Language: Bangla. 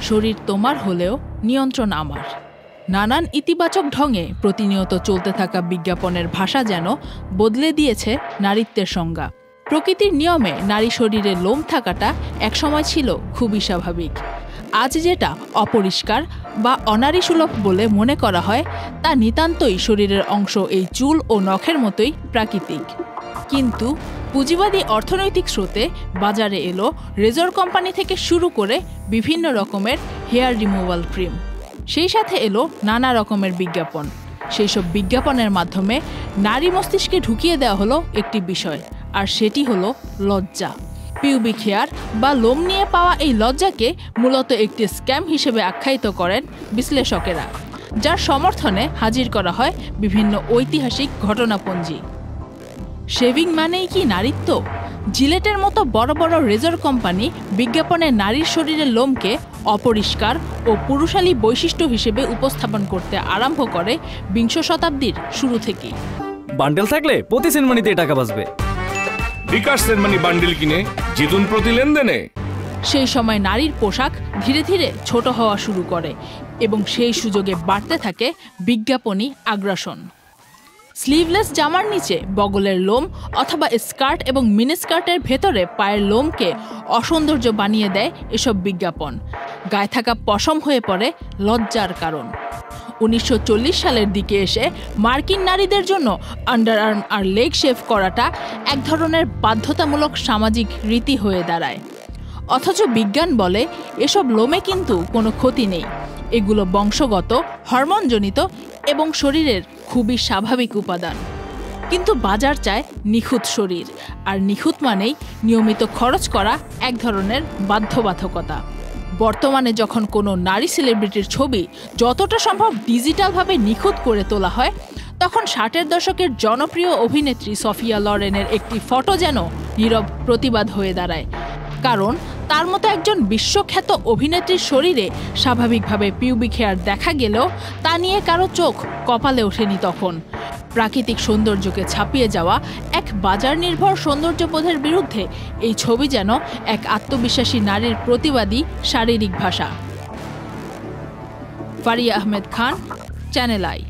শরীর তোমার হলেও নিয়ন্ত্রণ আমার। নানান ইতিবাচক ঢঙে প্রতিনিয়ত চলতে থাকা বিজ্ঞাপনের ভাষা যেন বদলে দিয়েছে নারীত্বের সংজ্ঞা। প্রকৃতির নিয়মে নারী শরীরে লোম থাকাটা একসময় ছিল খুবই স্বাভাবিক। আজ যেটা অপরিষ্কার বা অনারীসুলভ বলে মনে করা হয় তা নিতান্তই শরীরের অংশ, এই চুল ও নখের মতোই প্রাকৃতিক। কিন্তু পুঁজিবাদী অর্থনৈতিক স্রোতে বাজারে এলো রেজর কোম্পানি থেকে শুরু করে বিভিন্ন রকমের হেয়ার রিমুভাল ক্রিম। সেই সাথে এলো নানা রকমের বিজ্ঞাপন। সেই সব বিজ্ঞাপনের মাধ্যমে নারী মস্তিষ্কে ঢুকিয়ে দেওয়া হলো একটি বিষয়, আর সেটি হলো লজ্জা। পিউবিক হেয়ার বা লোম নিয়ে পাওয়া এই লজ্জাকে মূলত একটি স্ক্যাম হিসেবে আখ্যায়িত করেন বিশ্লেষকেরা, যার সমর্থনে হাজির করা হয় বিভিন্ন ঐতিহাসিক ঘটনাপঞ্জি। শেভিং মানেই কি নারীত্ব? জিলেটের মতো বড় বড় রেজর কোম্পানি বিজ্ঞাপনে নারীর শরীরের লোমকে অপরিষ্কার ও পুরুষালী বৈশিষ্ট্য হিসেবে উপস্থাপন করতে আরম্ভ করে বিংশ শতাব্দীর শুরু থেকেই। বান্ডেল থাকলে প্রতি সেনমানিতে টাকা বাঁচবে। বিকাশ সেনমানি বান্ডেল কিনে জিতুন প্রতি লেনদেনে। সেই সময় নারীর পোশাক ধীরে ধীরে ছোট হওয়া শুরু করে এবং সেই সুযোগে বাড়তে থাকে বিজ্ঞাপনী আগ্রাসন। স্লিভলেস জামার নিচে বগলের লোম অথবা স্কার্ট এবং মিনিস্কার্টের ভেতরে পায়ের লোমকে অসৌন্দর্য বানিয়ে দেয় এসব বিজ্ঞাপন। গায়ে থাকা পশম হয়ে পড়ে লজ্জার কারণ। 1940 সালের দিকে এসে মার্কিন নারীদের জন্য আন্ডারআর্ম আর লেগ শেভ করাটা এক ধরনের বাধ্যতামূলক সামাজিক রীতি হয়ে দাঁড়ায়। অথচ বিজ্ঞান বলে এসব লোমে কিন্তু কোনো ক্ষতি নেই, এগুলো বংশগত, হরমোনজনিত এবং শরীরের খুবই স্বাভাবিক উপাদান। কিন্তু বাজার চায় নিখুঁত শরীর, আর নিখুঁত মানেই নিয়মিত খরচ করা এক ধরনের বাধ্যবাধকতা। বর্তমানে যখন কোনো নারী সেলিব্রিটির ছবি যতটা সম্ভব ডিজিটালভাবে নিখুঁত করে তোলা হয়, তখন 60-এর দশকের জনপ্রিয় অভিনেত্রী সোফিয়া লরেনের একটি ফটো যেন নীরব প্রতিবাদ হয়ে দাঁড়ায়। কারণ তার মতো একজন বিশ্বখ্যাত অভিনেত্রীর শরীরে স্বাভাবিকভাবে পিউবিক হেয়ার দেখা গেলেও তা নিয়ে কারো চোখ কপালে ওঠেনি তখন। প্রাকৃতিক সৌন্দর্যকে ছাপিয়ে যাওয়া এক বাজার নির্ভর সৌন্দর্যবোধের বিরুদ্ধে এই ছবি যেন এক আত্মবিশ্বাসী নারীর প্রতিবাদী শারীরিক ভাষা। Faria Ahmed Khan, channel I.